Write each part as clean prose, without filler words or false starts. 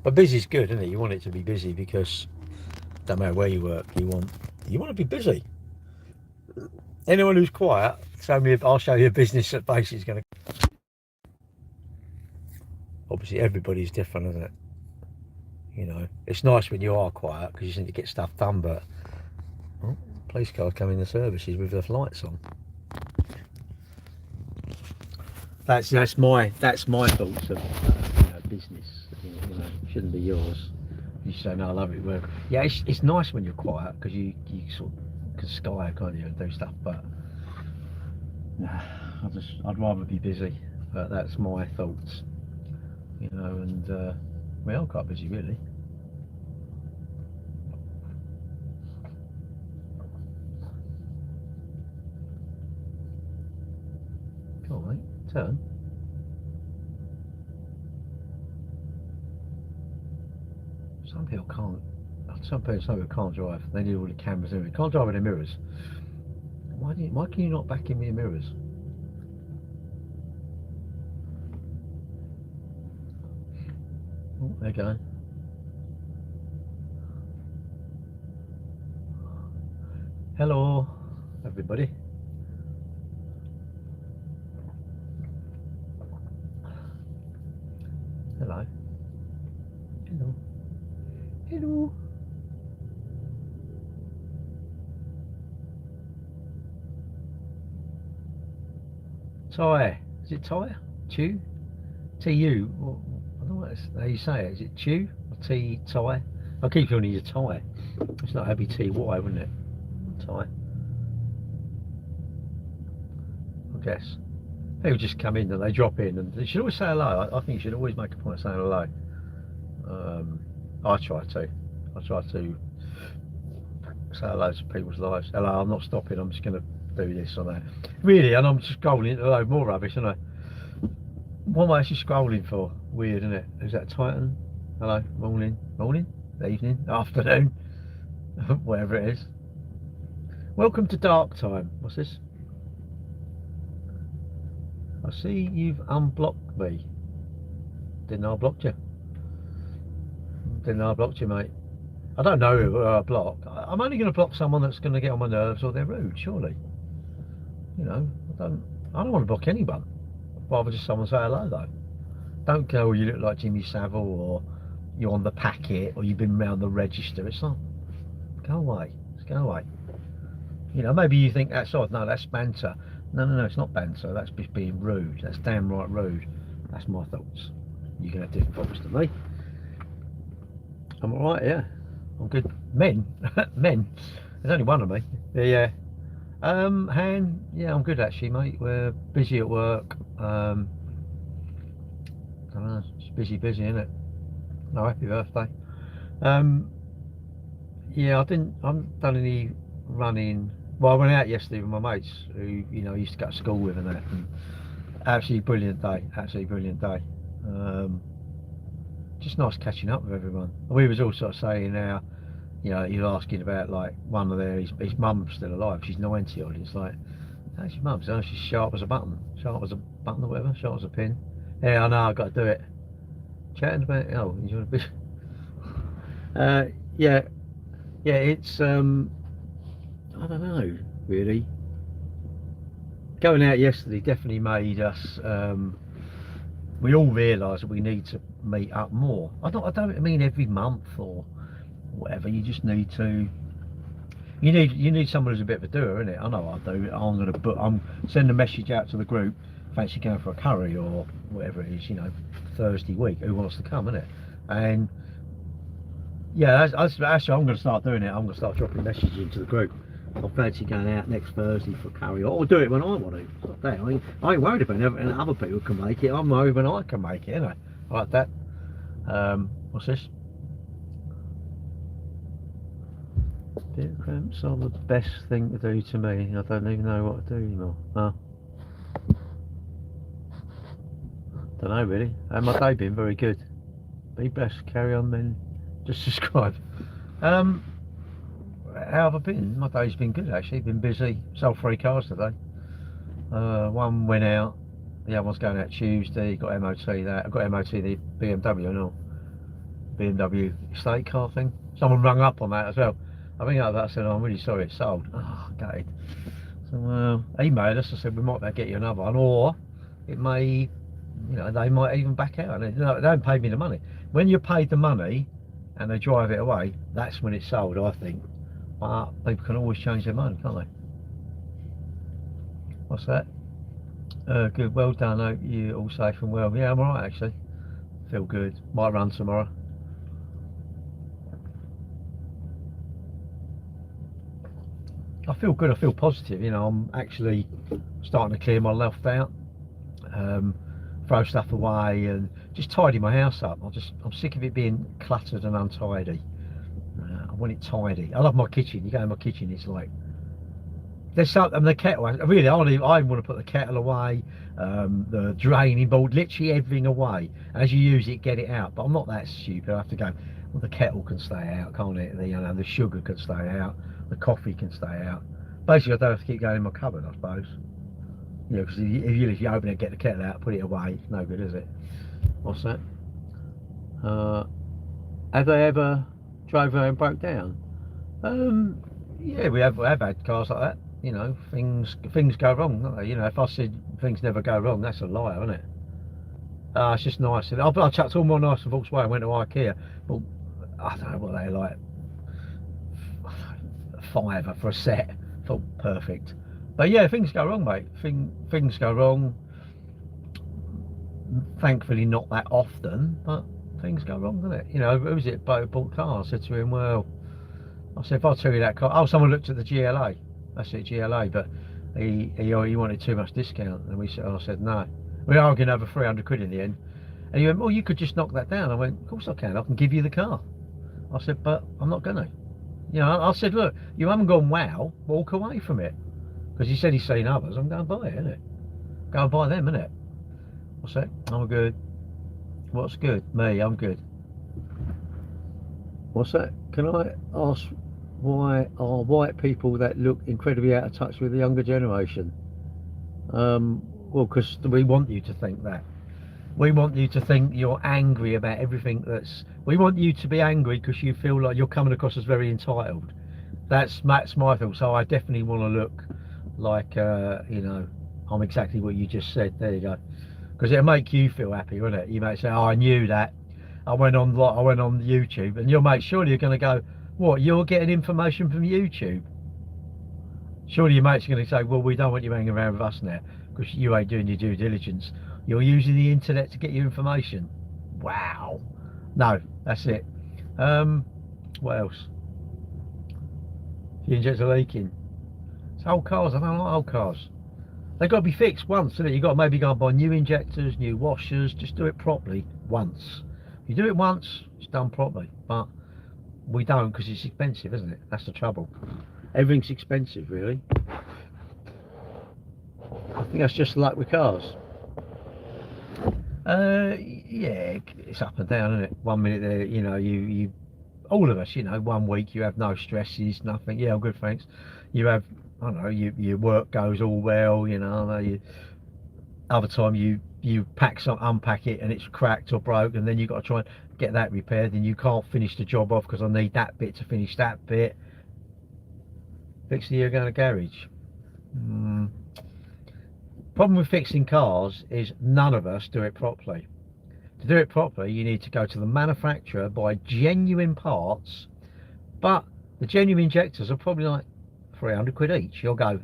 But busy's good, isn't it? You want it to be busy because no matter where you work, you want to be busy. Anyone who's quiet, I'll show you a business that basically is going to. Obviously, everybody's different, isn't it? You know, it's nice when you are quiet because you need to get stuff done. But police cars come in the services with the lights on. That's my thoughts of business. Shouldn't be yours. You say no, I love it. Well, yeah, it's nice when you're quiet because you sort of can sky, can't you, and do stuff. But nah, I'd rather be busy. But that's my thoughts. And I'm quite busy really. Come on, mate, turn. Some people can't. Some people can't drive. They need all the cameras in it. Can't drive with the mirrors. Why can you not back in the mirrors? Oh, there you go. Hello, everybody. Hello. Hello. Hello. Ty. Is it Ty? Chew? T-U? I don't know how you say it. Is it Chew or Ty? I keep calling you Ty. It's not Abby T-Y, wouldn't it? Ty. I guess. People just come in and they drop in and they should always say hello. I think you should always make a point of saying hello. I try to say hello to people's lives. Hello, I'm not stopping, I'm just going to do this or that. Really, and I'm just scrolling into a load more rubbish, aren't I? What am I actually scrolling for? Weird, isn't it? Is that Titan? Hello, morning, evening, afternoon, whatever it is. Welcome to Dark Time. What's this? I see you've unblocked me. Didn't I block you? Didn't I block you, mate? I don't know who I block. I'm only going to block someone that's going to get on my nerves or they're rude, surely. I don't want to block anyone. Rather just someone say hello, though. Don't go, you look like Jimmy Savile, or you're on the packet, or you've been around the register. It's not. Go away. Just go away. Maybe you think that's odd. No, that's banter. No, it's not banter. That's just being rude. That's damn right rude. That's my thoughts. You can have different thoughts to me. I'm alright, yeah. I'm good. Men. Men. There's only one of me. Yeah. Han, yeah, I'm good actually, mate. We're busy at work. I don't know, it's busy, isn't it? No, happy birthday. Yeah, I haven't done any running. Well, I went out yesterday with my mates who, I used to go to school with and that. And absolutely brilliant day. Just nice catching up with everyone. We was all sort of saying now, you're asking about like one of his mum's still alive. She's 90 odd. It's like, how's your mum? So she's sharp as a button. Sharp as a button or whatever. Sharp as a pin. Yeah, I know. I've got to do it. Chatting about you want to be? Yeah. It's I don't know really. Going out yesterday definitely made us. We all realised that we need to meet up more. I don't mean every month or whatever. You just need to. You need someone who's a bit of a doer, innit? I know I do. I'm sending a message out to the group. Fancy going for a curry or whatever it is. Thursday week. Who wants to come, innit? And yeah, actually I'm going to start doing it. I'm going to start dropping messages into the group. I fancy going out next Thursday for a curry, or do it when I want to. It's not that. I ain't worried about it, and other people can make it. I'm worried when I can make it, innit? Like that. What's this? Beer cramps are the best thing to do to me. I don't even know what to do anymore. Oh. Don't know really. My day been very good. Be blessed. Carry on then. Just subscribe. How have I been? My day's been good actually. Been busy. Sold 3 cars today. One went out. The other one's going out Tuesday. Got MOT that. I got MOT the BMW and all. BMW estate car thing. Someone rung up on that as well. I think I said, oh, I'm really sorry, it's sold. Oh, gutted. So emailed us and said we might be able to get you another one, or it may, you know, they might even back out. And they don't pay me the money. When you're paid the money and they drive it away, that's when it's sold, I think. But people can always change their mind, can't they? What's that? Good, well done. Hope you're all safe and well. Yeah, I'm alright actually. Feel good. Might run tomorrow. I feel good. I feel positive. You know, I'm actually starting to clear my loft out, throw stuff away, and just tidy my house up. I'm sick of it being cluttered and untidy. I want it tidy. I love my kitchen. You go in my kitchen, it's like there's something. The kettle. Really, I want to put the kettle away, the draining board, literally everything away. As you use it, get it out. But I'm not that stupid. I have to go. Well, the kettle can stay out, can't it? The sugar can stay out. The coffee can stay out. Basically, I don't have to keep going in my cupboard, I suppose. You know, because if you open it, get the kettle out, put it away, it's no good, is it? What's that? Have they ever drove away and broke down? Yeah, we have had cars like that. You know, things go wrong, don't they? You know, if I said things never go wrong, that's a lie, isn't it? It's just nice. I chucked all my nice Volkswagen, went to IKEA, but I don't know what they're like. £5 for a set. Thought perfect. But yeah, things go wrong, mate. Things go wrong. Thankfully not that often, but things go wrong, doesn't it? You know, who was it bought car? I said to him, well, I said, if I tell you that car, oh, someone looked at the GLA. That's it, GLA, but he wanted too much discount, and I said no. We are going to have a 300 quid in the end. And he went, well, you could just knock that down. I went, of course I can give you the car. I said, but I'm not gonna. You know, I said, look, you haven't gone wow, walk away from it. Because he said he's seen others, I'm going to buy it, innit? Go and buy them, innit? What's that? I'm good. What's good? Me, I'm good. What's that? Can I ask why are white people that look incredibly out of touch with the younger generation? Well, because we want you to think that. We want you to think you're angry about everything we want you to be angry because you feel like you're coming across as very entitled. That's my feel. So I definitely want to look like, you know, I'm exactly what you just said. There you go. Because it'll make you feel happy, won't it? You might say, oh, I knew that. I went on YouTube, and you'll make surely you're going to go, what, you're getting information from YouTube? Surely your mate's going to say, well, we don't want you hanging around with us now because you ain't doing your due diligence. You're using the internet to get your information. Wow. No, that's it. What else? The injector leaking. It's old cars. I don't like old cars. They've got to be fixed once, isn't it? You've got to maybe go and buy new injectors, new washers. Just do it properly once. If you do it once, it's done properly. But we don't, because it's expensive, isn't it? That's the trouble. Everything's expensive, really. I think that's just like with cars. Yeah, it's up and down, isn't it? 1 minute there, you know, you all of us, you know, 1 week you have no stresses, nothing. Yeah, I'm good, thanks. You have, I don't know, your work goes all well, you know. Other time you unpack it and it's cracked or broke, and then you've got to try and get that repaired, and you can't finish the job off because I need that bit to finish that bit. Fix the year going to garage. Problem with fixing cars is none of us do it properly. To do it properly, you need to go to the manufacturer, buy genuine parts, but the genuine injectors are probably like 300 quid each. You'll go,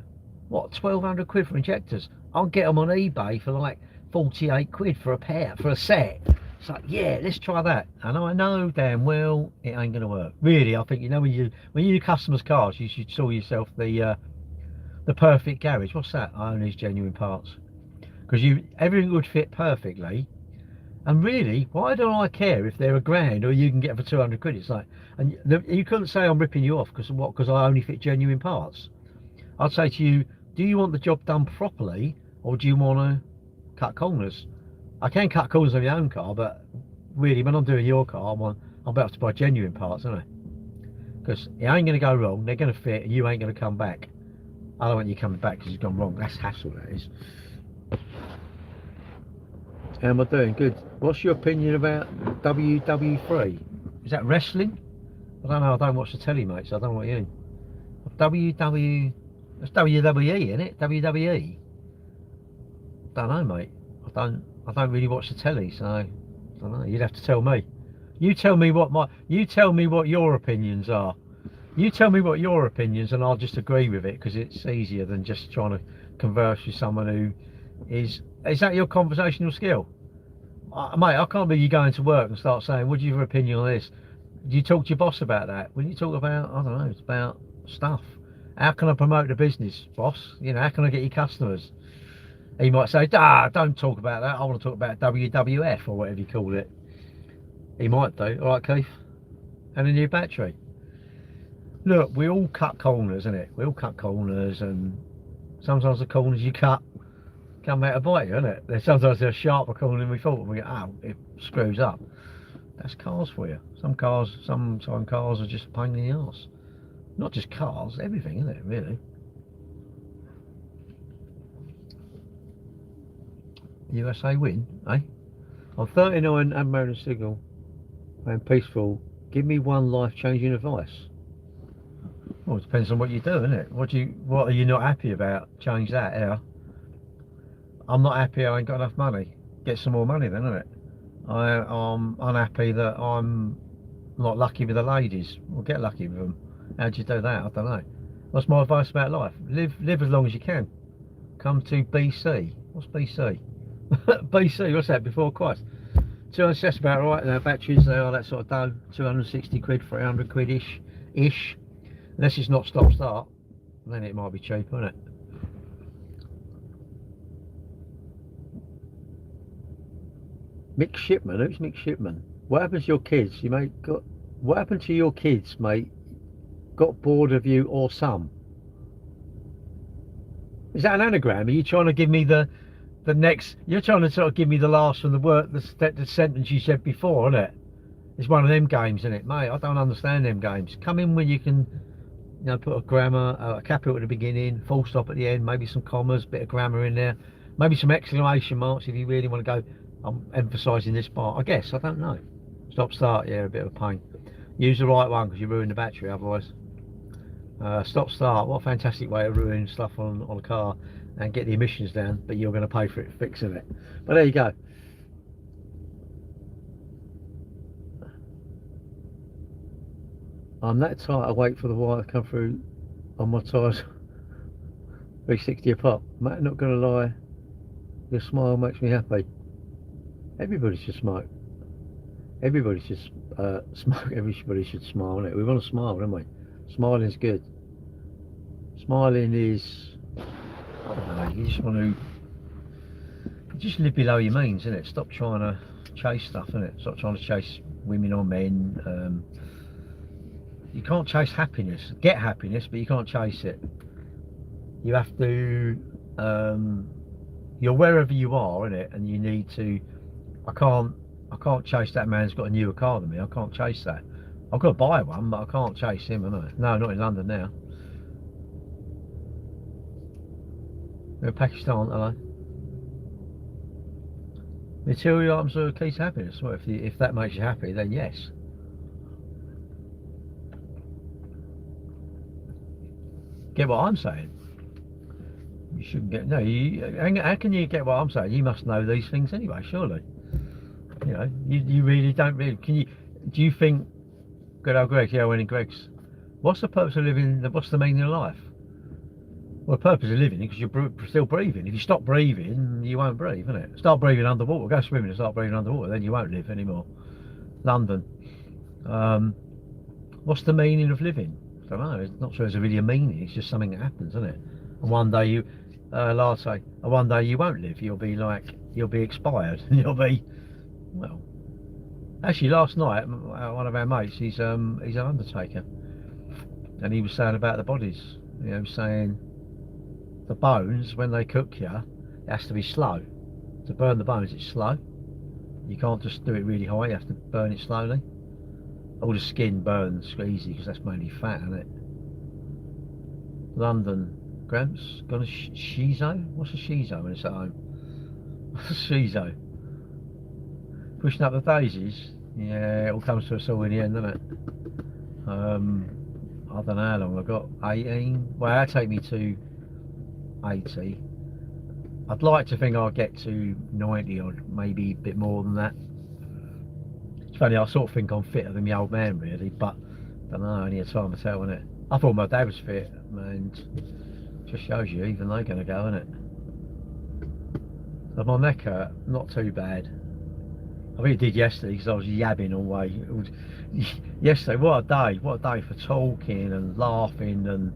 what, 1,200 quid for injectors? I'll get them on eBay for like 48 quid for a pair, for a set. It's like, yeah, let's try that. And I know damn well it ain't gonna work. Really, I think, you know, when you do customers' cars, you should sell yourself the perfect garage. What's that? I only use genuine parts, because everything would fit perfectly. And really, why do I care if they're £1,000 or you can get them for 200 quid? It's like, and you couldn't say I'm ripping you off because I only fit genuine parts. I'd say to you, do you want the job done properly, or do you want to cut corners? I can cut corners on my own car, but really, when I'm doing your car, I'm about to buy genuine parts, aren't I? Because it ain't going to go wrong. They're going to fit, and you ain't going to come back. I don't want you coming back because it's gone wrong. That's hassle, that is. How am I doing? Good. What's your opinion about WW3? Is that wrestling? I don't know. I don't watch the telly, mate. So I don't know what you mean. WW. That's WWE, isn't it? WWE. Don't know, mate. I don't really watch the telly, so I don't know. You'd have to tell me. You tell me what your opinions are. You tell me what your opinions, and I'll just agree with it because it's easier than just trying to converse with someone who is. Is that your conversational skill, mate? I can't believe you going to work and start saying, "What do you have an opinion on this?" Do you talk to your boss about that? When you talk about, I don't know, it's about stuff. How can I promote the business, boss? You know, how can I get your customers? He might say, don't talk about that. I want to talk about WWF or whatever you call it. He might do. All right, Keith. And a new battery. Look, we all cut corners, innit? We all cut corners, and sometimes the corners you cut come back to bite you, innit? Sometimes they're sharper corner than we thought, and we go, oh, it screws up. That's cars for you. Sometimes cars are just a pain in the arse. Not just cars, everything, isn't it, really? USA win, eh? I'm 39 and married a signal and peaceful. Give me one life-changing advice. Well, it depends on what you do, innit? What are you not happy about? Change that, yeah. I'm not happy I ain't got enough money. Get some more money then, innit? I'm unhappy that I'm not lucky with the ladies. Well, get lucky with them. How'd you do that? I don't know. What's my advice about life? Live as long as you can. Come to BC. What's BC? BC, what's that? Before Christ. That's about right. Now batteries, they are that sort of dough. 260 quid, 300 quid ish. Unless it's not stop start, then it might be cheaper, isn't it? Mick Shipman, who's Mick Shipman? What happens to your kids? What happened to your kids, mate? Got bored of you or some? Is that an anagram? Are you trying to give me the next? You're trying to sort of give me the last from the sentence you said before, isn't it? It's one of them games, isn't it, mate? I don't understand them games. Come in when you can, you know, put a grammar, a capital at the beginning, full stop at the end, maybe some commas, bit of grammar in there, maybe some exclamation marks if you really want to go. I'm emphasising this part. I guess I don't know. Stop start, yeah, a bit of a pain. Use the right one because you ruin the battery otherwise. Stop start, what a fantastic way of ruining stuff on a car and get the emissions down, but you're going to pay for it fixing it. But there you go. I'm that tight, I wait for the wire to come through on my tyres. 360 a pop. Matt, not going to lie, your smile makes me happy. Everybody should smoke. Everybody should smoke. Everybody should smile, innit? We want to smile, don't we? Smiling's good. Smiling is, I don't know, you just want to just live below your means, innit? Stop trying to chase stuff, innit? Stop trying to chase women or men. You can't chase happiness. Get happiness, but you can't chase it. You have to, you're wherever you are, innit? And you need to, I can't chase that man who's got a newer car than me. I can't chase that. I've got to buy one, but I can't chase him, am I? No, not in London now. We're in Pakistan, hello. Material items are a key to happiness. Well, if that makes you happy, then yes. Get what I'm saying? You shouldn't get, no, how can you get what I'm saying? You must know these things anyway, surely. You know, you really don't really, do you think, good old Greg, yeah, I went in Greg's, what's the purpose of living, what's the meaning of life? Well, the purpose of living is because you're still breathing. If you stop breathing, you won't breathe, innit? Start breathing underwater, go swimming and start breathing underwater, then you won't live anymore. London. What's the meaning of living? I don't know, it's not sure there's really a meaning, it's just something that happens, isn't it? And one day you, one day you won't live, you'll be expired, and you'll be, well, actually last night, one of our mates, he's an undertaker, and he was saying about the bodies, you know, saying the bones, when they cook you, it has to be slow. To burn the bones, it's slow. You can't just do it really high, you have to burn it slowly. All the skin burns easy because that's mainly fat, isn't it? London, Gramps, got a shizo? What's a shizo when it's at home? What's a shizo? Pushing up the daisies? Yeah, it all comes to us all in the end, doesn't it? I don't know how long I've got. 18. Well, that'll take me to 80. I'd like to think I'll get to 90 or maybe a bit more than that. It's funny, I sort of think I'm fitter than my old man, really, but I don't know, only a time will tell, isn't it? I thought my dad was fit, and just shows you, even they're going to go, isn't it? So my neck hurt, not too bad. I think it did yesterday because I was yabbing all way. Yesterday, what a day for talking and laughing and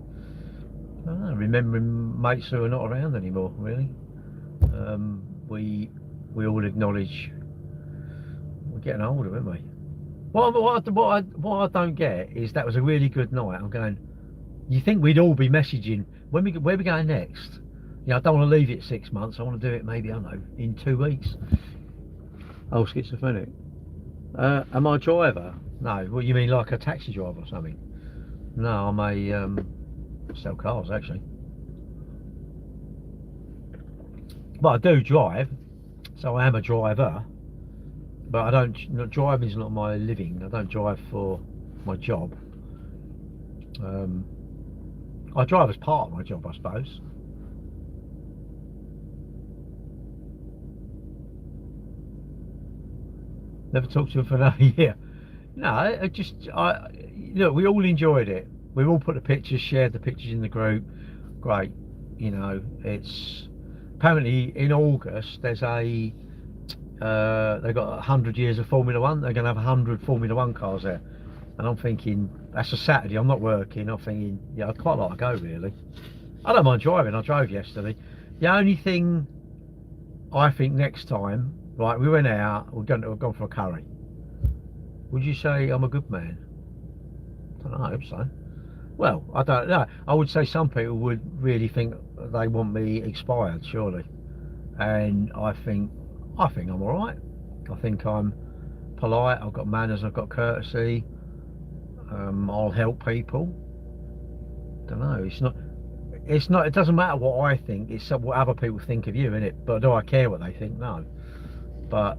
I don't know, remembering mates who are not around anymore, really. We all acknowledge we're getting older, aren't we? What I don't get is that was a really good night. I'm going, you think we'd all be messaging, where we going next? You know, I don't want to leave it 6 months, I want to do it maybe, I don't know, in 2 weeks. Oh, schizophrenic. Am I a driver? No. What, you mean like a taxi driver or something? No, I'm a sell cars actually. But I do drive, so I am a driver. But I don't. Driving is not my living. I don't drive for my job. I drive as part of my job, I suppose. Never talked to him for another year. No, look, we all enjoyed it. We all put the pictures, shared the pictures in the group. Great, you know. It's apparently in August. There's a they've got 100 years of Formula One. They're going to have 100 Formula One cars there, and I'm thinking that's a Saturday. I'm not working. I'm thinking, yeah, I'd quite like to go really. I don't mind driving. I drove yesterday. The only thing I think next time, right, we went out, we've gone for a curry. Would you say I'm a good man? I don't know, I hope so. Well, I don't know. I would say some people would really think they want me expired, surely. And I think I'm alright. I think I'm polite, I've got manners, I've got courtesy. I'll help people. Don't know, it doesn't matter what I think, it's what other people think of you, innit? But do I care what they think? No. But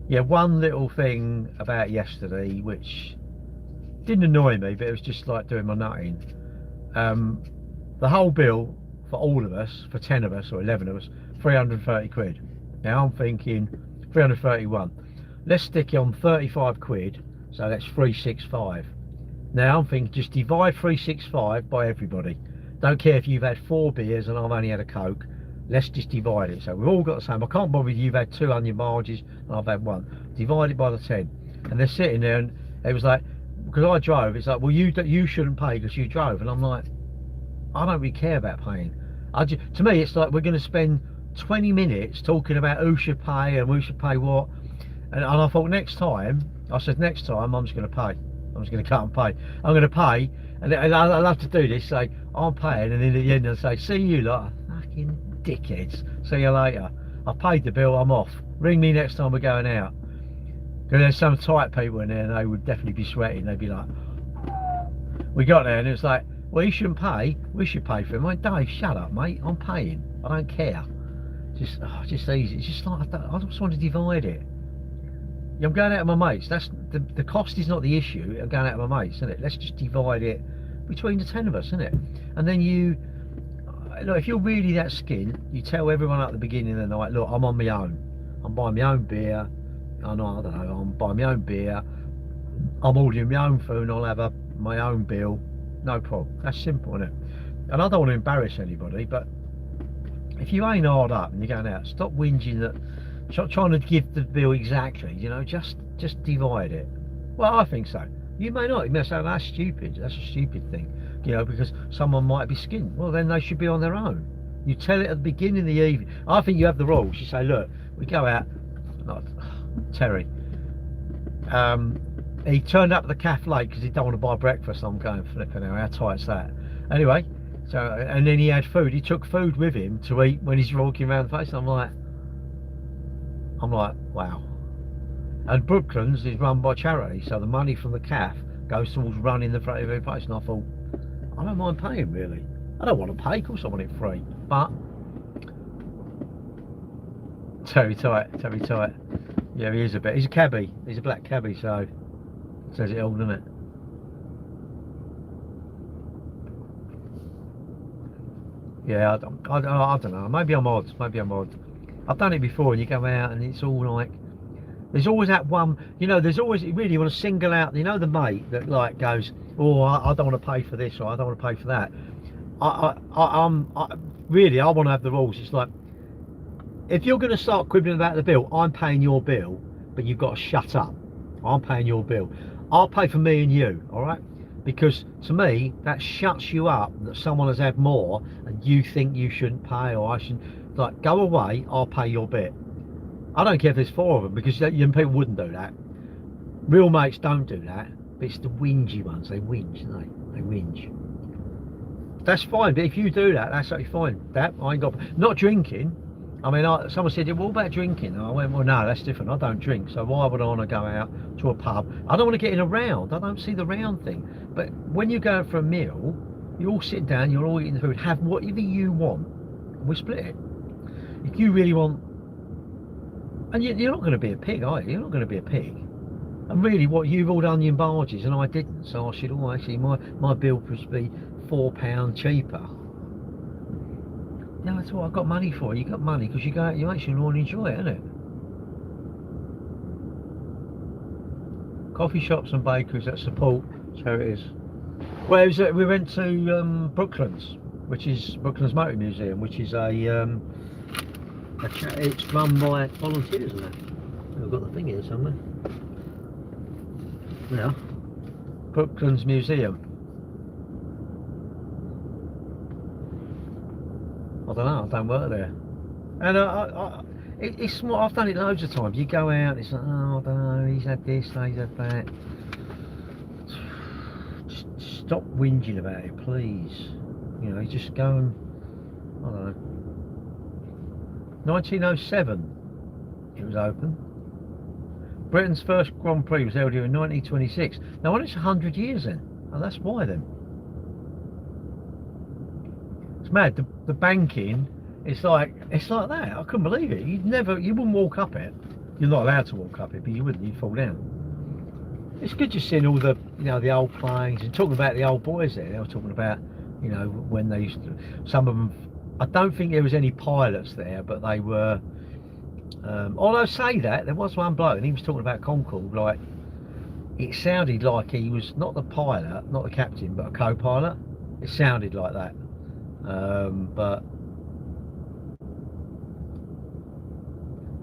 yeah, one little thing about yesterday which didn't annoy me, but it was just like doing my nutting. The whole bill for all of us, for 10 of us or 11 of us, 330 quid. Now I'm thinking 331. Let's stick it on 35 quid, so that's 365. Now I'm thinking just divide 365 by everybody. Don't care if you've had 4 beers and I've only had a Coke. Let's just divide it. So we've all got the same. I can't bother with you've had 2 onion marges and I've had 1. Divide it by the 10. And they're sitting there and it was like, because I drove, it's like, well, you shouldn't pay because you drove. And I'm like, I don't really care about paying. To me, it's like we're going to spend 20 minutes talking about who should pay and who should pay what. And I thought next time I'm just going to pay. I'm just going to cut and pay. I'm going to pay. And I love to do this, say, I'm paying. And then at the end I'll say, see you lot, fucking dickheads. See you later. I paid the bill, I'm off. Ring me next time we're going out. Because there's some tight people in there and they would definitely be sweating. They'd be like, we got there and it was like, well, you shouldn't pay, we should pay for it. I'm like, Dave, shut up, mate, I'm paying. I don't care. Just easy. It's just like, I just want to divide it. I'm going out with my mates. That's the cost is not the issue. I'm going out with my mates, isn't it? Let's just divide it between the 10 of us, isn't it? And then you, look, if you're really that skint, you tell everyone at the beginning of the night, look, I'm on my own. I'm buying my own beer. I don't know, I'm buying my own beer, I'm ordering my own food and I'll have my own bill, no problem. That's simple, isn't it? And I don't want to embarrass anybody, but if you ain't hard up and you're going out, stop whinging that, trying to give the bill exactly, you know, just divide it. Well, I think so. You may not, you may say, that's stupid, that's a stupid thing, you know, because someone might be skint. Well, then they should be on their own. You tell it at the beginning of the evening. I think you have the rules. You say, look, we go out, Terry, he turned up at the cafe late because he don't want to buy breakfast. I'm going, flipping out, how tight's that? Anyway, so, and then he had food, he took food with him to eat when he's walking around the place. I'm like, wow. And Brooklands is run by charity, so the money from the cafe goes towards running the every place. And I thought, I don't mind paying, really. I don't want to pay, of course I want it free, but Terry tight. Yeah, he is a bit. He's a cabbie. He's a black cabbie, so it says it all, doesn't it? Yeah, I don't know. Maybe I'm odd. Maybe I'm odd. I've done it before, and you go out, and it's all like there's always that one. You know, there's always really you want to single out. You know, the mate that like goes, "Oh, I don't want to pay for this, or I don't want to pay for that." Really, I want to have the rules. It's like if you're going to start quibbling about the bill, I'm paying your bill, but you've got to shut up. I'm paying your bill. I'll pay for me and you, all right? Because to me, that shuts you up that someone has had more and you think you shouldn't pay or I shouldn't. Like, go away, I'll pay your bit. I don't care if there's 4 of them because young people wouldn't do that. Real mates don't do that, but it's the whingy ones. They whinge, don't they? They whinge. That's fine, but if you do that, that's actually fine. That I ain't got. Not drinking. I mean, someone said, "What about drinking?" And I went, "Well, no, that's different. I don't drink, so why would I want to go out to a pub? I don't want to get in a round. I don't see the round thing. But when you go out for a meal, you all sit down, you're all eating the food, have whatever you want, and we split it. If you really want, and you're not going to be a pig, are you? You're not going to be a pig. And really, what you've all done your barges, and I didn't, so I should all actually my bill would be £4 cheaper." No, that's what I've got money for. You got money because you go out, you actually want to enjoy it, innit? Coffee shops and bakeries that support charities. Well, we went to Brooklands, which is Brooklands Motor Museum, which is it's run by volunteers, isn't it? I've got the thing here somewhere. Yeah, Brooklands Museum. I don't know, I don't work there. And it's small. I've done it loads of times. You go out, it's like, oh, I don't know, he's had this, he's had that. Just stop whinging about it, please. You know, just go and, I don't know. 1907, it was open. Britain's first Grand Prix was held here in 1926. Now, when it's 100 years then, oh, that's why then. It's mad. The banking, it's like that. I couldn't believe it. You wouldn't walk up it. You're not allowed to walk up it, but you wouldn't. You'd fall down. It's good just seeing all the, you know, the old planes and talking about the old boys there. They were talking about, you know, when they used to. Some of them. I don't think there was any pilots there, but they were. Although say that there was one bloke and he was talking about Concorde. Like it sounded like he was not the pilot, not the captain, but a co-pilot. It sounded like that. But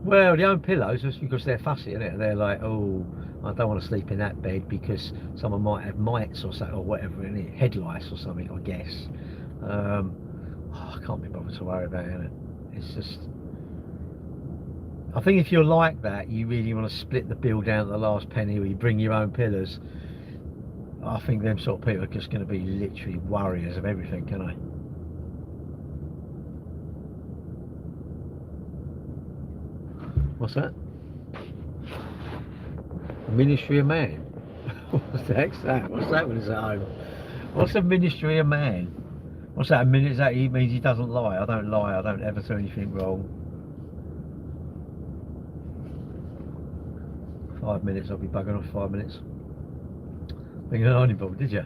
well, the own pillows just because they're fussy, isn't it? They're like, oh, I don't want to sleep in that bed because someone might have mites or something or whatever in it, head lice or something, I guess. I can't be bothered to worry about it. It's just, I think if you're like that, you really want to split the bill down to the last penny, or you bring your own pillars. I think them sort of people are just going to be literally warriors of everything, can they? What's that? Ministry of Man. What the heck's that? What's that when it's at home? What's a Ministry of Man? What's that? Is that he means he doesn't lie? I don't lie. I don't ever do anything wrong. 5 minutes. I'll be bugging off 5 minutes. Being an ironing board, did you?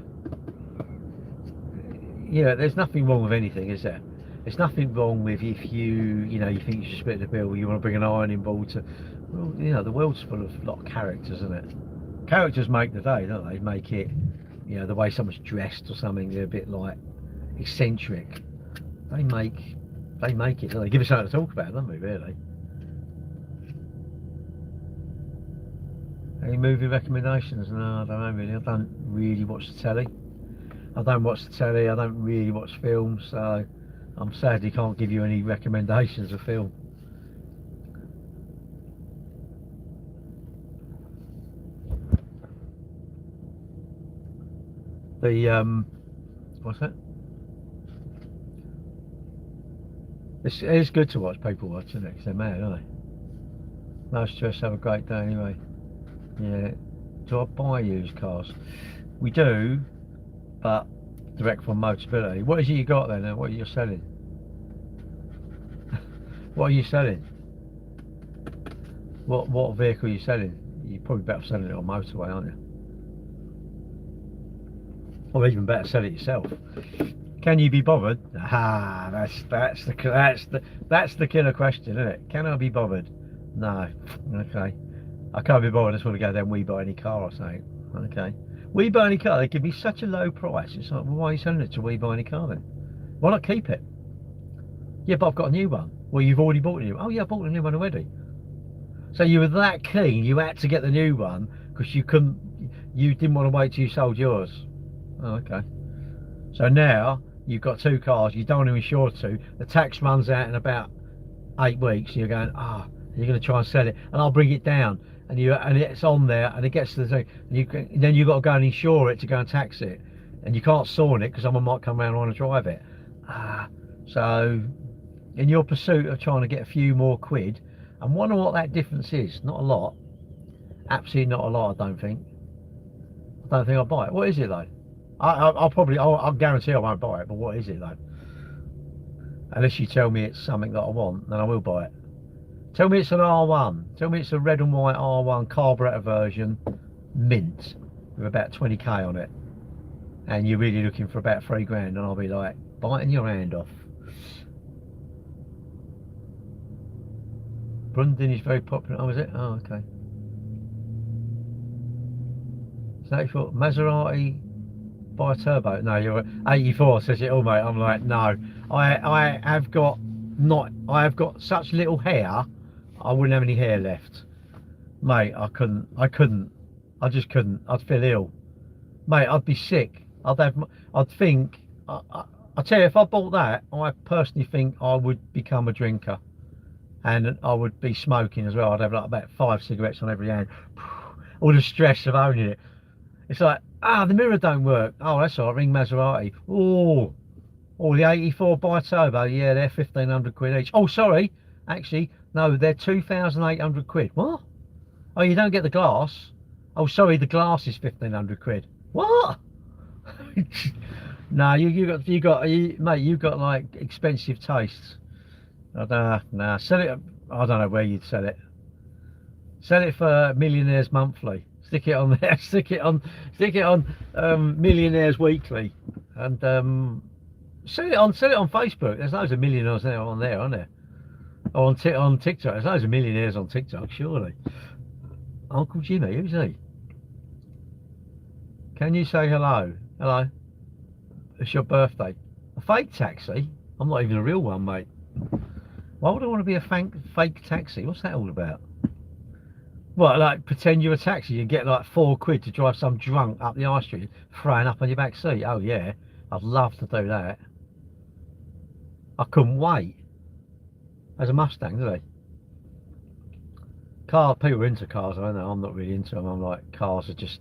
Yeah, there's nothing wrong with anything, is there? There's nothing wrong with if you know, you think you should split the bill, you want to bring an ironing board to, well, you know, the world's full of a lot of characters, isn't it? Characters make the day, don't they? Make it, you know, the way someone's dressed or something, they're a bit like eccentric. They make it, don't they? Give us something to talk about, don't we, really? Any movie recommendations? No, I don't know really. I don't really watch the telly. I don't watch the telly, I don't really watch films, so I'm sadly can't give you any recommendations of film. The what's that? It's good to watch people watch, isn't it? Because they're mad, aren't they? No stress, have a great day anyway. Yeah. Do I buy used cars? We do, but direct from Motability. What is it you got then? What are you selling? What are you selling? What vehicle are you selling? You're probably better selling it on motorway, aren't you? Or even better, sell it yourself. Can you be bothered? Ah, that's the killer question, isn't it? Can I be bothered? No. Okay. I can't be bothered. I just want to go down We Buy Any Car or something. Okay. We Buy Any Car. They give me such a low price. It's like, well, why are you selling it to We Buy Any Car then? Why not keep it? Yeah, but I've got a new one. Well, you've already bought a new one. Oh yeah, I bought a new one already. So you were that keen, you had to get the new one because you didn't want to wait till you sold yours. Oh, okay. So now you've got two cars, you don't want to insure two. The tax runs out in about 8 weeks. You're going, you're going to try and sell it, and I'll bring it down, and it's on there, and it gets to the thing, and then you've got to go and insure it to go and tax it, and you can't sawn it because someone might come around and want to drive it. So in your pursuit of trying to get a few more quid, and wonder what that difference is. Not a lot. Absolutely not a lot, I don't think. I don't think I'll buy it. What is it though? I'll guarantee I won't buy it, but what is it though? Unless you tell me it's something that I want, then I will buy it. Tell me it's an R1. Tell me it's a red and white R1 carburetor version, mint, with about 20k on it. And you're really looking for about 3 grand, and I'll be like, biting your hand off. Brundin is very popular. Oh, is it? Oh, okay. So Maserati bi-turbo. No, you're 84 says it all, mate. I'm like, no. I have got such little hair. I wouldn't have any hair left, mate. I just couldn't. I'd feel ill, mate. I'd be sick. I'd think. I tell you, if I bought that, I personally think I would become a drinker. And I would be smoking as well. I'd have like about 5 cigarettes on every hand. All the stress of owning it. It's like, the mirror don't work. Oh, that's all right, ring Maserati. Oh, the 84 bi-turbo, yeah, they're 1,500 quid each. Oh, sorry, actually, no, they're 2,800 quid. What? Oh, you don't get the glass. Oh, sorry, the glass is 1,500 quid. What? No, mate, you got like expensive tastes. Nah, sell it. I don't know where you'd sell it. Sell it for Millionaires Monthly. Stick it on there. Stick it on Millionaires Weekly, and sell it on Facebook. There's loads of millionaires now on there, aren't there? Or on TikTok. There's loads of millionaires on TikTok, surely. Uncle Jimmy, who's he? Can you say hello? Hello. It's your birthday. A fake taxi? I'm not even a real one, mate. Why would I want to be a fake taxi? What's that all about? What, like pretend you're a taxi? You get like 4 quid to drive some drunk up the high street, throwing up on your back seat. Oh yeah, I'd love to do that. I couldn't wait. As a Mustang, do they? People are into cars. I don't know. I'm not really into them. I'm like, cars are just,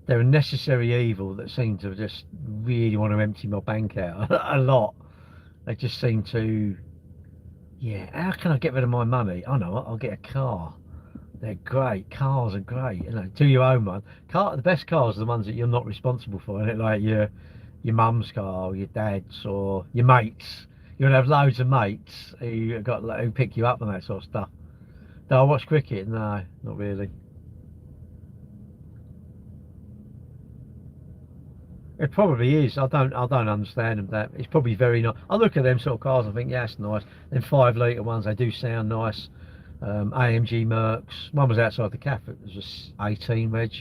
they're a necessary evil that seem to just really want to empty my bank out a lot. They just seem to, yeah, how can I get rid of my money? I know, I'll get a car. They're great. Cars are great. You know, do your own one. The best cars are the ones that you're not responsible for, isn't it? Like your mum's car, or your dad's, or your mates. You're gonna have loads of mates who pick you up and that sort of stuff. Do I watch cricket? No, not really. It probably is. I don't understand them. That it's probably very nice. I look at them sort of cars. I think, yeah, that's nice. Then 5 litre ones, they do sound nice. AMG Mercs. One was outside the cafe. It was just 18 reg.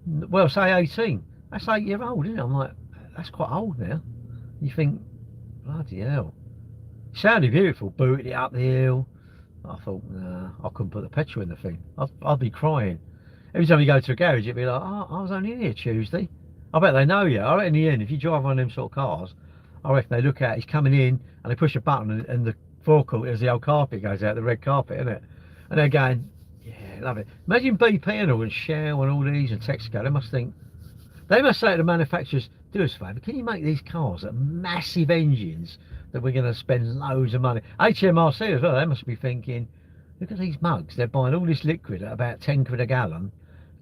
Well, say 18. That's 8-year-old, isn't it? I'm like, that's quite old now. You think, bloody hell. It sounded beautiful. Booted it up the hill. I thought, nah, I couldn't put the petrol in the thing. I'd be crying. Every time you go to a garage, you'd be like, oh, I was only in here Tuesday. I bet they know you. I reckon in the end, if you drive one of them sort of cars, I reckon they look at, he's coming in, and they push a button, and the forecourt, as the old carpet goes out, the red carpet, isn't it? And they're going, yeah, love it. Imagine BP and all, and Shell and all these, and Texaco. They must say to the manufacturers, do us a favour, can you make these cars at massive engines that we're going to spend loads of money? HMRC as well, they must be thinking, look at these mugs, they're buying all this liquid at about 10 quid a gallon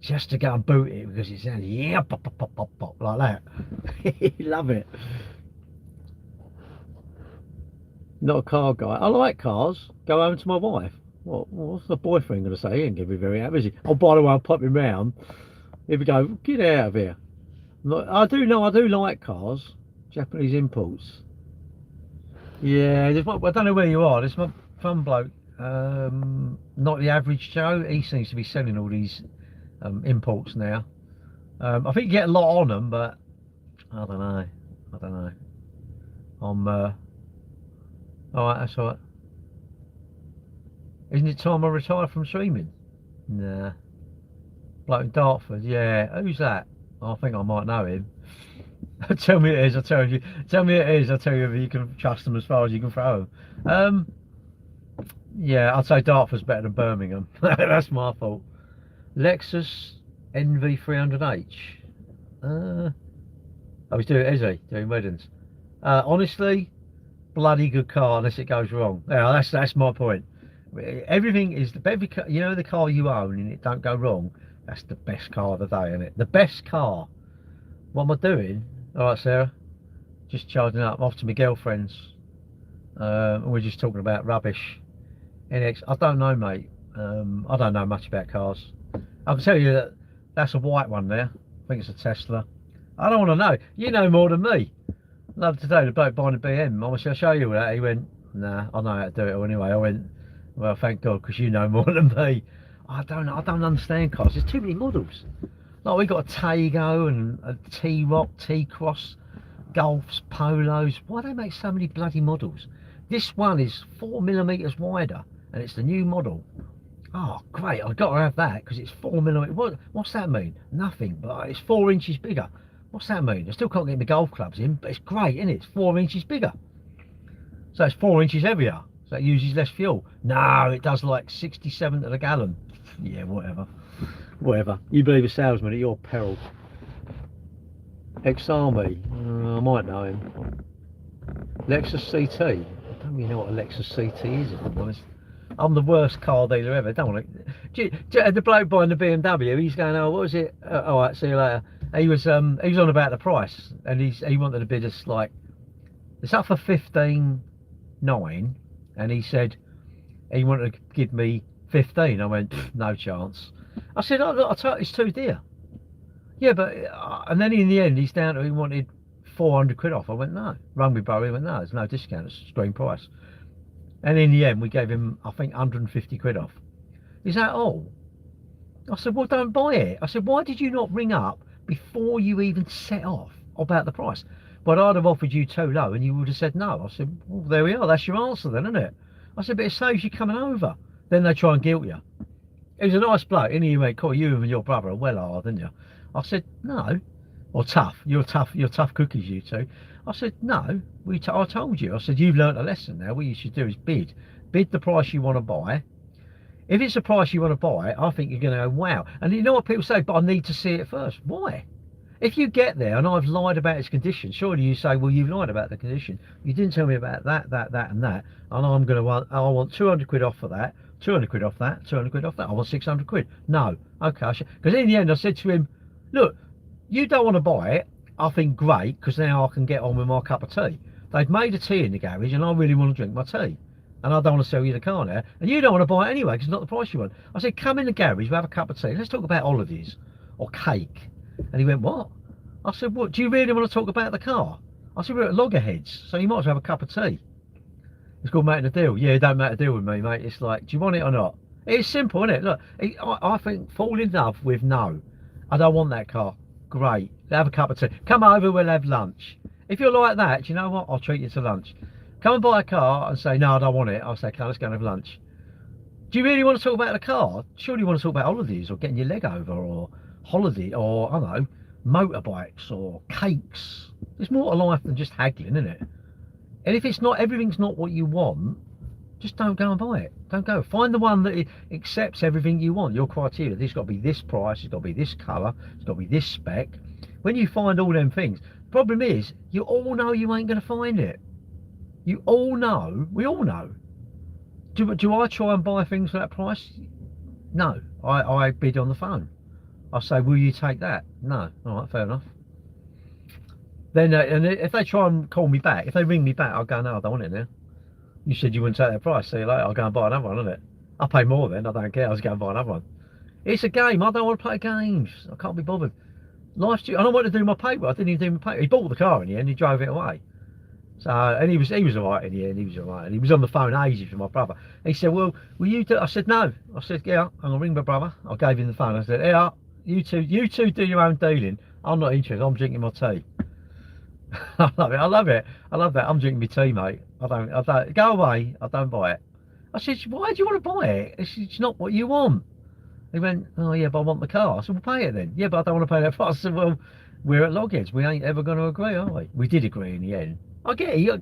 just to go and boot it because it sounds, yeah, pop, pop, pop, pop, pop, like that. Love it. Not a car guy. I like cars. Go home to my wife. What's the boyfriend going to say? He ain't going to be very happy, is he? Oh, by the way, I'm popping round. Here we go. Get out of here. Look, I do like cars. Japanese imports. Yeah, I don't know where you are. There's my fun bloke. Not the average Joe. He seems to be selling all these imports now. I think you get a lot on them, but I don't know. I don't know. I'm alright, that's alright. Isn't it time I retire from streaming? Nah. Bloke in Dartford, yeah. Who's that? I think I might know him. Tell me it is, I'll tell you. Tell me it is, I'll tell you if you can trust them as far as you can throw them. Yeah, I'd say Dartford's better than Birmingham. That's my fault. Lexus NV300H. Oh, he's doing, is he? Doing weddings. Honestly, bloody good car unless it goes wrong. Yeah, that's my point. Everything is every car, you know, the car you own and it don't go wrong. That's the best car of the day, isn't it? The best car. What am I doing? All right, Sarah. Just charging up. I'm off to my girlfriend's. We're just talking about rubbish. NX. I don't know, mate. I don't know much about cars. I can tell you that that's a white one there. I think it's a Tesla. I don't want to know. You know more than me. Love today the bloke buying a BM. Obviously, I'll show you that. He went, nah, I know how to do it all anyway. I went, well, thank God, because you know more than me. I don't understand cars. There's too many models. Like we got a Tego and a T-Roc, T-Cross, Golfs, Polos. Why do they make so many bloody models? This one is 4mm wider, and it's the new model. Oh, great! I've got to have that because it's 4mm. What's that mean? Nothing, but it's 4 inches bigger. What's that mean? I still can't get my golf clubs in, but it's great, isn't it? It's 4 inches bigger. So it's 4 inches heavier. So it uses less fuel. No, it does like 67 to the gallon. Yeah, whatever. Whatever. You believe a salesman at your peril. Ex-army. I might know him. Lexus CT. I don't really know what a Lexus CT is, if I'm honest. I'm the worst car dealer ever. Don't want to. The bloke buying the BMW, he's going, oh, what was it? All right, see you later. He was on about the price, and he wanted to bid us like, it's up for 15.9, and he said he wanted to give me 15. I went, no chance. I said, oh, look, it's too dear. Yeah, but and then in the end, he's down to he wanted 400 quid off. I went, no. Rung me bro. He went, no, there's no discount. It's screen price. And in the end, we gave him, I think, 150 quid off. Is that all? I said, well, don't buy it. I said, why did you not ring up before you even set off about the price? But I'd have offered you too low and you would have said no. I said, well, there we are. That's your answer then, isn't it? I said, but it saves you coming over. Then they try and guilt you. He was a nice bloke. And he went, cool, you and your brother are well hard, didn't you? I said, no. Or tough. You're tough cookies, you two. I said, no. I told you. I said, you've learnt a lesson now. What you should do is bid. Bid the price you want to buy. If it's the price you want to buy, I think you're going to go, wow. And you know what people say, but I need to see it first. Why? If you get there and I've lied about its condition, surely you say, well, you've lied about the condition. You didn't tell me about that, and that. And I'm going to want, I want 200 quid off for that, 200 quid off that, 200 quid off that. I want 600 quid. No. Okay. Because in the end, I said to him, look, you don't want to buy it. I think great, because now I can get on with my cup of tea. They've made a tea in the garage and I really want to drink my tea. And I don't want to sell you the car now. And you don't want to buy it anyway, because it's not the price you want. I said, come in the garage, we'll have a cup of tea. Let's talk about holidays or cake. And he went, what? I said, what, do you really want to talk about the car? I said, we're at loggerheads, so you might as well have a cup of tea. It's called making a deal. Yeah, don't make a deal with me, mate. It's like, do you want it or not? It's simple, isn't it? Look, I think fall in love with no. I don't want that car. Great. Have a cup of tea. Come over, we'll have lunch. If you're like that, do you know what? I'll treat you to lunch. Come and buy a car and say, no, I don't want it. I'll say, okay, let's go and have lunch. Do you really want to talk about the car? Surely you want to talk about holidays or getting your leg over or holiday or, I don't know, motorbikes or cakes. There's more to life than just haggling, isn't it? And if it's not, everything's not what you want, just don't go and buy it. Don't go. Find the one that accepts everything you want. Your criteria. This got to be this price. It's got to be this colour. It's got to be this spec. When you find all them things, problem is, you all know you ain't going to find it. You all know. We all know. Do I try and buy things for that price? No. I bid on the phone. I say, will you take that? No. All right, fair enough. Then, and if they try and call me back, if they ring me back, I'll go, no, I don't want it now. You said you wouldn't take that price. See you later. I'll go and buy another one, isn't it? I'll pay more then. I don't care. I'll just go and buy another one. It's a game. I don't want to play games. I can't be bothered. Life's too. I don't want to do my paper. I didn't even do my paper. He bought the car in the end. He drove it away. So, and he was alright in the end. He was alright, and he was on the phone ages with my brother. He said, "Well, will you do?" I said, "No." I said, "Yeah, I'm gonna ring my brother." I gave him the phone. I said, "Yeah, you two do your own dealing. I'm not interested. I'm drinking my tea." I love it. I love it. I love that. I'm drinking my tea, mate. I don't. Go away. I don't buy it. I said, "Why do you want to buy it? It's not what you want." He went, "Oh yeah, but I want the car." I said, "Well, pay it then." "Yeah, but I don't want to pay that price." I said, "Well, we're at logheads. We ain't ever going to agree, are we?" We did agree in the end. I get you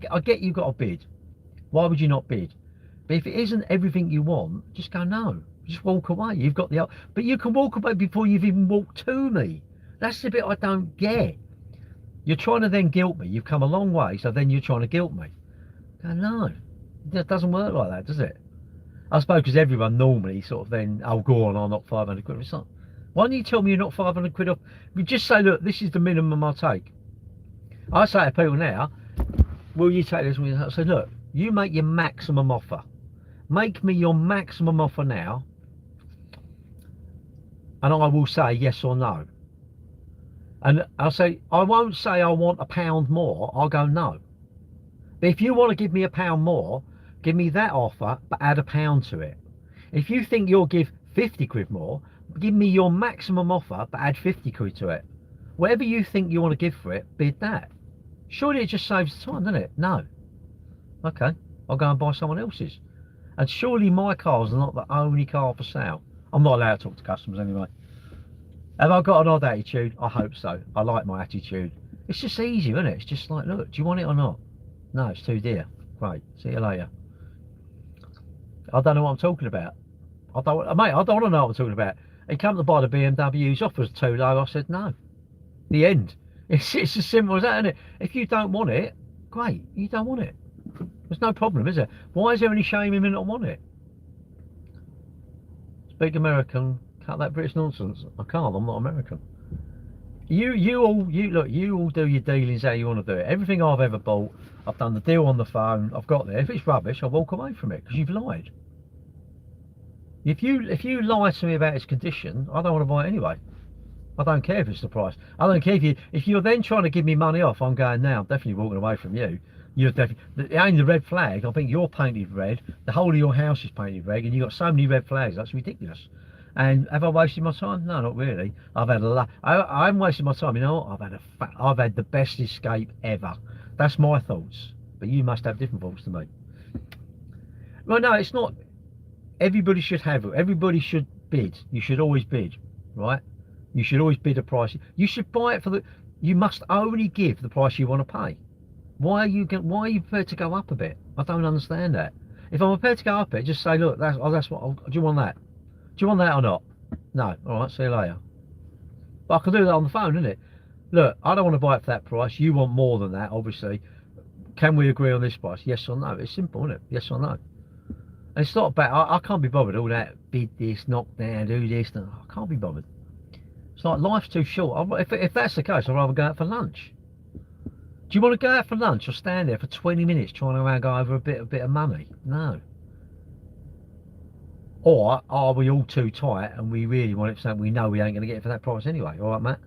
got to bid. Why would you not bid? But if it isn't everything you want, just go no. Just walk away. You've got the... But you can walk away before you've even walked to me. That's the bit I don't get. You're trying to then guilt me. You've come a long way, so then you're trying to guilt me. Go, no. It doesn't work like that, does it? I suppose because everyone normally sort of then, oh, go on, I'll knock 500 quid. It's not. Why don't you tell me you're not 500 quid off? You just say, look, this is the minimum I'll take. I say to people now, will you take this? I say, look, you make your maximum offer. Make me your maximum offer now, and I will say yes or no. And I'll say, I won't say I want £1 more. I'll go no. But if you want to give me £1 more, give me that offer, but add £1 to it. If you think you'll give 50 quid more, give me your maximum offer, but add 50 quid to it. Whatever you think you want to give for it, bid that. Surely it just saves time, doesn't it? No. Okay, I'll go and buy someone else's. And surely my car's not the only car for sale. I'm not allowed to talk to customers anyway. Have I got an odd attitude? I hope so. I like my attitude. It's just easy, isn't it? It's just like, look, do you want it or not? No, it's too dear. Great, see you later. I don't know what I'm talking about. I don't want to know what I'm talking about. He came to buy the BMW, his offer was too low. I said no. The end. It's as simple as that, isn't it? If you don't want it, great, you don't want it. There's no problem, is there? Why is there any shame in me not want it? Speak American, cut that British nonsense. I can't, I'm not American. You all do your dealings how you want to do it. Everything I've ever bought, I've done the deal on the phone, I've got there. If it's rubbish, I'll walk away from it, because you've lied. If you lie to me about its condition, I don't want to buy it anyway. I don't care if it's the price. I don't care if you're then trying to give me money off. I'm going now. I'm definitely walking away from you. You're definitely only the red flag. I think you're painted red. The whole of your house is painted red, and you've got so many red flags. That's ridiculous. And have I wasted my time? No, not really. I've had a lot. I haven't wasted my time. You know what? I've had the best escape ever. That's my thoughts. But you must have different thoughts to me. Well, no, it's not. Everybody should have it. Everybody should bid. You should always bid, right? You should always bid a price. You should buy it for the. You must only give the price you want to pay. Why are you prepared to go up a bit? I don't understand that. If I'm prepared to go up a bit, just say, look, that's what. Do you want that? Do you want that or not? No. All right. See you later. But I can do that on the phone, innit? Look, I don't want to buy it for that price. You want more than that, obviously. Can we agree on this price? Yes or no? It's simple, isn't it? Yes or no? And it's not about. I can't be bothered. All that bid this, knock down, do this. No, I can't be bothered. It's like life's too short. If that's the case, I'd rather go out for lunch. Do you want to go out for lunch or stand there for 20 minutes trying to go over a bit of money? No. Or are we all too tight and we really want it for something we know we ain't going to get it for that price anyway? All right, Matt.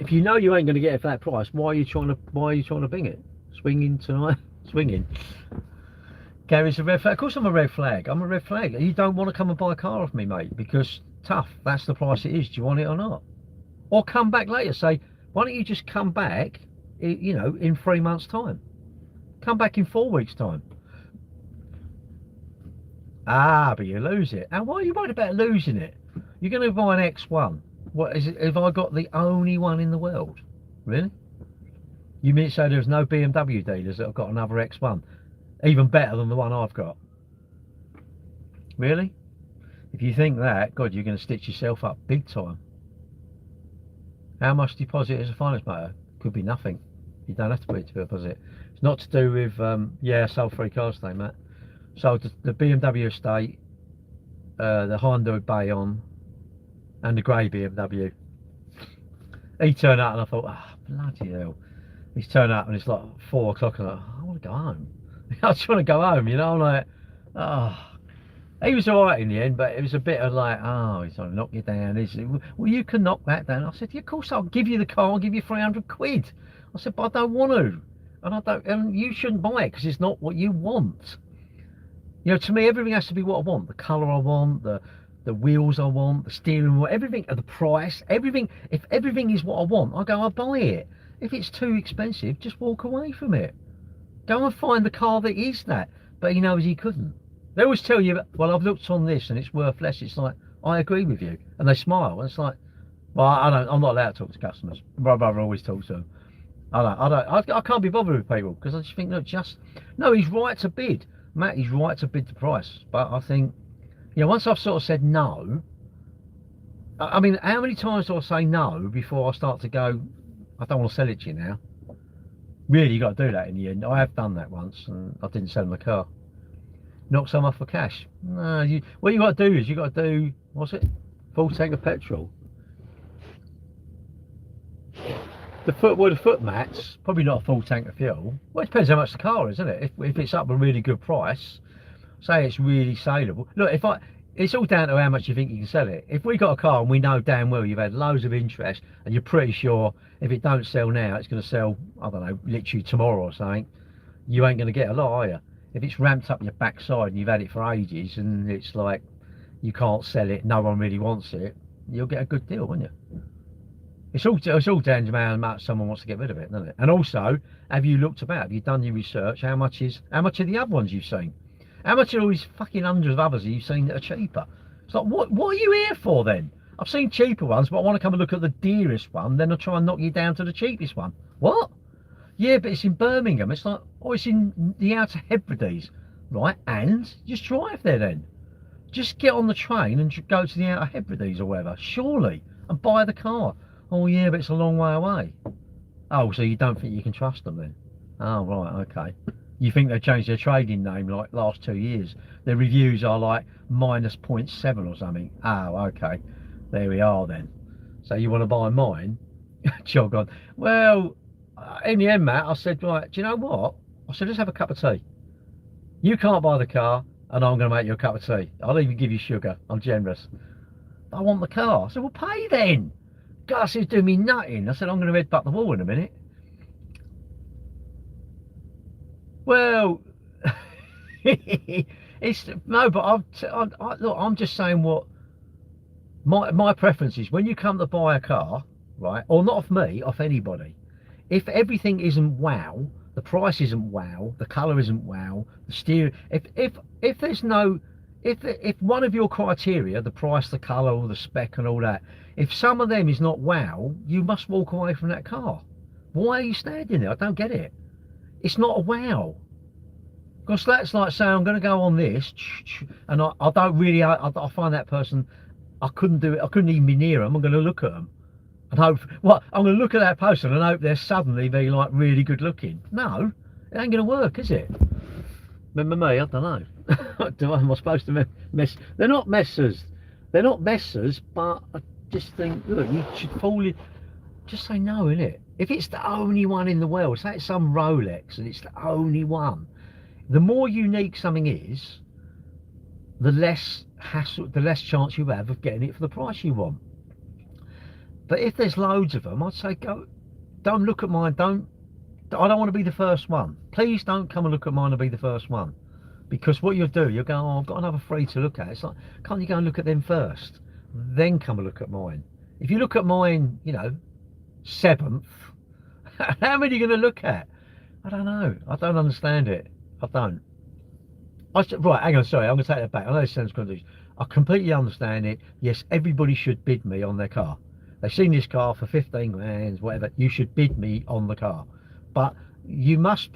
If you know you ain't going to get it for that price, why are you trying to bing it? Swinging tonight, swinging. Gary's a red flag. Of course, I'm a red flag. I'm a red flag. You don't want to come and buy a car off me, mate, because tough. That's the price it is. Do you want it or not? Or come back later. Say, why don't you just come back? You know, in 3 months' time. Come back in 4 weeks' time. Ah, but you lose it. And why are you worried about losing it? You're going to buy an X1. What is it? Have I got the only one in the world? Really? You mean to say there's no BMW dealers that have got another X1? Even better than the one I've got? Really? If you think that, God, you're going to stitch yourself up big time. How much deposit is a finance matter? Could be nothing. You don't have to put it to a deposit. It's not to do with, yeah, I sold 3 cars today, Matt. Sold the BMW estate, the Hyundai Bayon, and the grey BMW. He turned up and I thought, ah, oh, bloody hell. He's turned up and it's like 4 o'clock and I want to go home. I just want to go home, you know, I'm like, oh. He was all right in the end, but it was a bit of like, oh, he's trying to knock you down. Well, you can knock that down. I said, yeah, of course I'll give you the car. I'll give you 300 quid. I said, but I don't want to, and I don't, and you shouldn't buy it because it's not what you want. You know, to me, everything has to be what I want. The colour I want, the wheels I want, the steering wheel, everything, the price, everything. If everything is what I want, I'll buy it. If it's too expensive, just walk away from it. Go and find the car that is that. But he knows he couldn't. They always tell you, well, I've looked on this and it's worth less. It's like, I agree with you. And they smile. And it's like, well, I'm not allowed to talk to customers. My brother always talks to them. I can't be bothered with people because I just think, look, no, he's right to bid. Matt, he's right to bid the price. But I think, you know, once I've sort of said no, I mean, how many times do I say no before I start to go, I don't want to sell it to you now? Really, you got to do that in the end. I have done that once and I didn't sell them the car. Knock some off for cash. No, what you got to do is you got to do, what's it? Full tank of petrol. The foot mats, probably not a full tank of fuel. Well, it depends how much the car is, isn't it? If it's up a really good price, say it's really saleable. Look, it's all down to how much you think you can sell it. If we got a car and we know damn well you've had loads of interest and you're pretty sure if it don't sell now, it's going to sell, I don't know, literally tomorrow or something, you ain't going to get a lot, are you? If it's ramped up your backside and you've had it for ages and it's like you can't sell it, no one really wants it, you'll get a good deal, won't you? It's all down to how much someone wants to get rid of it, doesn't it? And also, have you looked about? Have you done your research? How much are the other ones you've seen? How much are all these fucking hundreds of others you've seen that are cheaper? It's like, what are you here for then? I've seen cheaper ones, but I want to come and look at the dearest one, then I'll try and knock you down to the cheapest one. What? Yeah, but it's in Birmingham. It's like, oh, it's in the Outer Hebrides, right? And just drive there then. Just get on the train and go to the Outer Hebrides or whatever, surely, and buy the car. Oh yeah, but it's a long way away. Oh, so you don't think you can trust them then? Oh, right, okay. You think they changed their trading name like last 2 years? Their reviews are like minus 0.7 or something. Oh, okay. There we are then. So you want to buy mine? Jog on. Well, in the end, Matt, I said, right, do you know what? I said, let's have a cup of tea. You can't buy the car, and I'm going to make you a cup of tea. I'll even give you sugar. I'm generous. I want the car. I said, well, pay then. Gus is doing me nutting. I said, I'm going to headbutt the wall in a minute. Well, it's no, but look, I'm just saying what my preference is. When you come to buy a car, right, or not off me, off anybody, if everything isn't wow, the price isn't wow, the colour isn't wow, the steering, if there's no, if one of your criteria, the price, the colour, or the spec and all that, if some of them is not wow, you must walk away from that car. Why are you standing there? I don't get it. It's not a wow. Because that's like saying, I'm going to go on this, and I don't really, I find that person, I couldn't do it, I couldn't even be near them. I'm going to look at them and hope, what, I'm going to look at that person and hope they're suddenly be like really good looking. No, it ain't going to work, is it? Remember me? I don't know. Am I supposed to mess? They're not messers. They're not messers, but I just think, look, you should fall in, just say no, innit? If it's the only one in the world, say it's some Rolex and it's the only one, the more unique something is, the less hassle, the less chance you have of getting it for the price you want. But if there's loads of them, I'd say go, don't look at mine, I don't want to be the first one. Please don't come and look at mine and be the first one. Because what you'll do, you'll go, oh, I've got another 3 to look at. It's like, can't you go and look at them first? Then come and look at mine. If you look at mine, you know, 7th, how many are you going to look at? I don't know. I don't understand it. I don't. Right, hang on, sorry, I'm going to take that back. I know this sounds crazy. I completely understand it. Yes, everybody should bid me on their car. They've seen this car for 15 grand, whatever. You should bid me on the car. But you must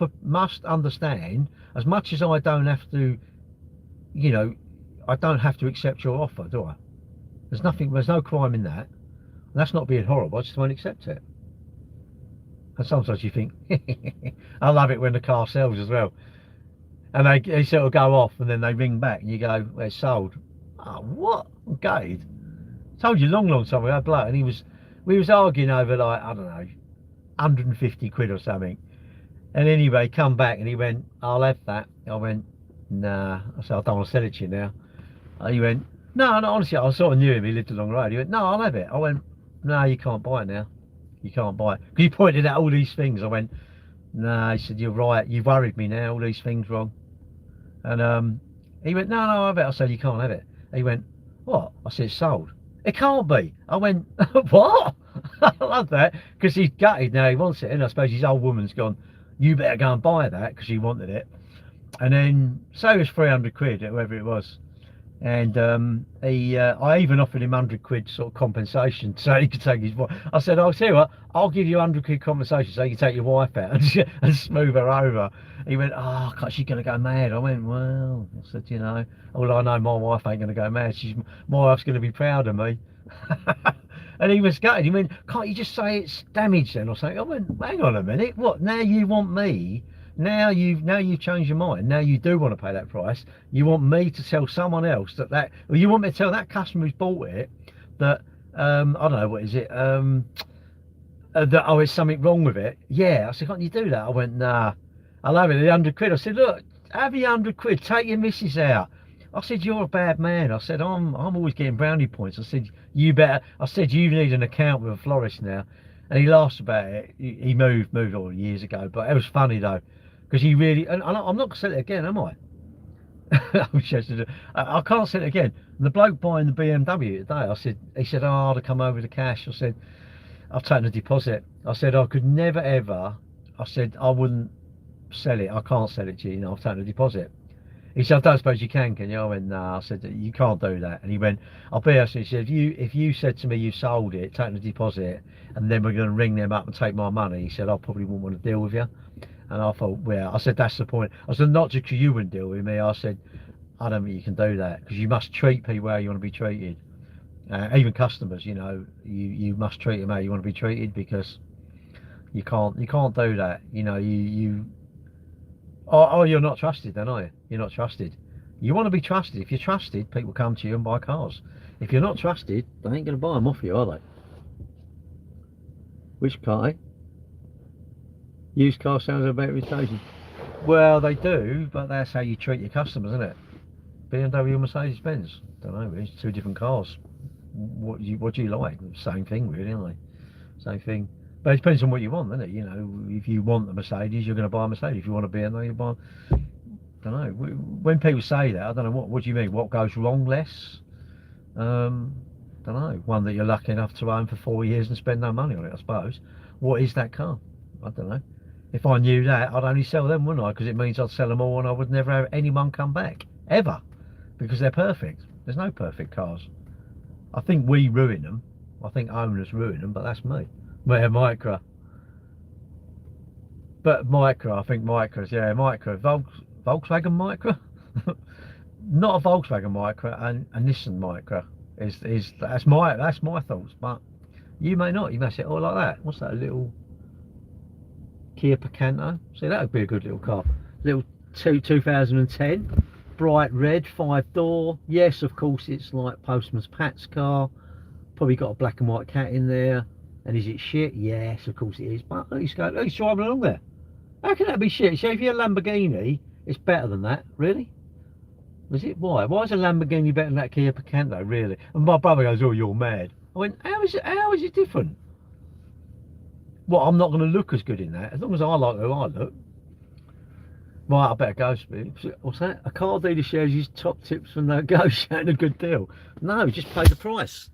understand, as much as I don't have to, you know, I don't have to accept your offer, do I? There's no crime in that. And that's not being horrible, I just won't accept it. And sometimes you think, I love it when the car sells as well. And they sort of go off and then they ring back and you go, well, it's sold. Oh, what? I'm gutted. Told you long time ago, bloke, and we was arguing over like, I don't know, 150 quid or something. And anyway, he come back and he went, I'll have that. I went, nah. I said, I don't want to sell it to you now. He went, no, no, honestly, I sort of knew him. He lived along the road. He went, no, I'll have it. I went, no, you can't buy it now. You can't buy it. He pointed out all these things. I went, no. He said, you're right. You've worried me now. All these things wrong. And he went, no, no, I'll have it. I said, you can't have it. He went, what? I said, it's sold. It can't be. I went, what? I love that, because he's gutted now. He wants it, and I suppose his old woman's gone, you better go and buy that, because she wanted it. And then, so it was 300 quid, whoever it was. And I even offered him 100 quid sort of compensation so he could take his wife. I said, I'll tell you what, I'll give you 100 quid compensation so you can take your wife out and smooth her over. He went, oh, God, she's going to go mad. I went, well, I said, you know, all I know, my wife ain't going to go mad. My wife's going to be proud of me. And he was gutted. He went, can't you just say it's damaged then or something? I went, hang on a minute, what, now you want me? Now you've changed your mind. Now you do want to pay that price. You want me to tell someone else or you want me to tell that customer who's bought it that I don't know, what is it? That there's something wrong with it. Yeah, I said, can't you do that? I went, nah, I'll have it. 100 quid. I said, look, have your 100 quid. Take your missus out. I said, you're a bad man. I said, I'm always getting brownie points. I said, you better. I said, you need an account with a florist now. And he laughs about it. He moved all years ago, but it was funny though. Because he really, and I'm not going to sell it again, am I? I can't sell it again. And the bloke buying the BMW today, he said, oh, to come over the cash. I said, I've taken a deposit. I said, I could never ever, I said, I wouldn't sell it. I can't sell it to you, you know, I've taken a deposit. He said, I don't suppose you can you? I went, nah. I said, you can't do that. And he went, I'll be honest. He said, if you said to me you sold it, taken a deposit, and then we're going to ring them up and take my money, he said, I probably wouldn't want to deal with you. And I thought, well, I said, that's the point. I said, not just because you wouldn't deal with me. I said, I don't think you can do that, because you must treat people how you want to be treated. Even customers, you know, you must treat them how you want to be treated, because you can't do that. You know, you're not trusted then, are you? You're not trusted. You want to be trusted. If you're trusted, people come to you and buy cars. If you're not trusted, they ain't going to buy them off you, are they? Which car, eh? Used car sounds about reputation. Well, they do, but that's how you treat your customers, isn't it? BMW and Mercedes-Benz. Don't know, really. It's two different cars. What do you like? Same thing, really, aren't they? Same thing. But it depends on what you want, doesn't it? You know, if you want a Mercedes, you're going to buy a Mercedes. If you want a BMW, you buy. Don't know. When people say that, I don't know what do you mean? What goes wrong less? Don't know. One that you're lucky enough to own for 4 years and spend no money on it, I suppose. What is that car? I don't know. If I knew that, I'd only sell them, wouldn't I? Because it means I'd sell them all and I would never have anyone come back. Ever. Because they're perfect. There's no perfect cars. I think we ruin them. I think owners ruin them, but that's me. Yeah, Micra. But Micra, I think Micras, yeah, Micra. Volkswagen Micra? Not a Volkswagen Micra, and a Nissan Micra. That's my thoughts, but you may not. You may say, oh, like that. What's that, a little Kia Picanto? See, that would be a good little car. Little 2010, bright red, 5-door. Yes, of course, it's like Postman's Pat's car. Probably got a black and white cat in there. And is it shit? Yes, of course it is. But he's driving along there. How can that be shit? So if you're a Lamborghini, it's better than that, really? Was it? Why? Why is a Lamborghini better than that Kia Picanto, really? And my brother goes, oh, you're mad. I went, how is it different? Well, I'm not going to look as good in that, as long as I like who I look. Right, I better go. What's that? A car dealer shares his top tips from negotiating a good deal. No, just pay the price.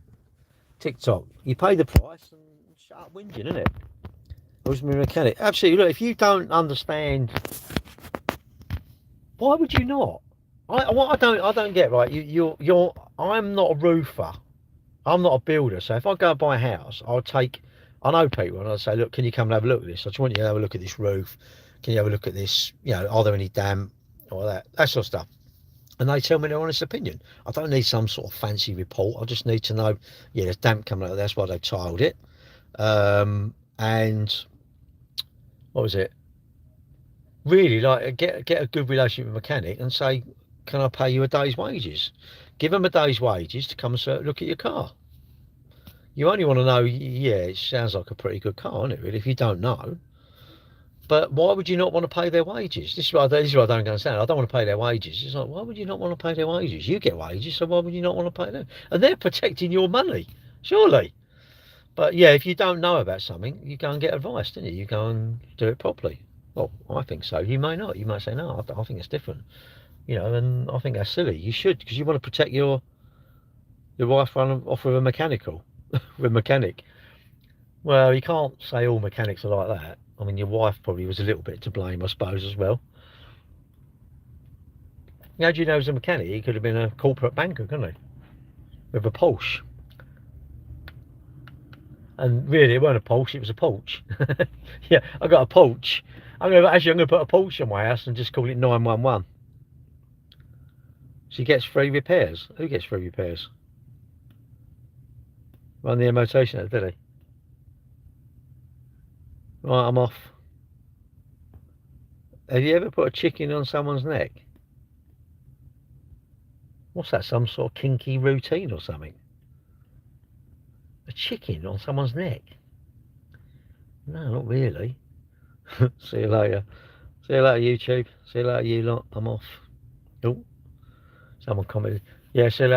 TikTok. You pay the price and shut up whinging, innit? Who's my mechanic? Absolutely. Look, if you don't understand, why would you not? I don't get, right. I'm not a roofer. I'm not a builder. So if I go and buy a house, I know people and I'll say, look, can you come and have a look at this? I just want you to have a look at this roof. Can you have a look at this? You know, are there any damp or that sort of stuff? And they tell me their honest opinion. I don't need some sort of fancy report. I just need to know, yeah, there's damp coming out. That's why they tiled it. And what was it? Really, like, get a good relationship with a mechanic and say, can I pay you a day's wages? Give them a day's wages to come and look at your car. You only want to know, yeah, it sounds like a pretty good car, isn't it, really? If you don't know, But why would you not want to pay their wages? This is what I don't understand. I don't want to pay their wages. It's like, why would you not want to pay their wages? You get wages, so why would you not want to pay them? And they're protecting your money, surely. But yeah, if you don't know about something, you go and get advice, don't you? You go and do it properly. Well, I think so. You may not. You might say, no, I think it's different. You know, and I think that's silly. You should, because you want to protect your wife running off with a mechanical, with a mechanic. Well, you can't say all mechanics are like that. I mean, your wife probably was a little bit to blame, I suppose, as well. How do you know he was a mechanic? He could have been a corporate banker, couldn't he? With a Porsche. And really, it weren't a Porsche, it was a Porsche. Yeah, I got a Porsche. I'm gonna put a Porsche on my house and just call it 911. She gets free repairs. Who gets free repairs? Run the MOT centre, did he? Right, I'm off. Have you ever put a chicken on someone's neck? What's that, some sort of kinky routine or something? A chicken on someone's neck? No, not really. See you later. See you later, YouTube. See you later, you lot. I'm off. Oh, someone commented. Yeah, see you later.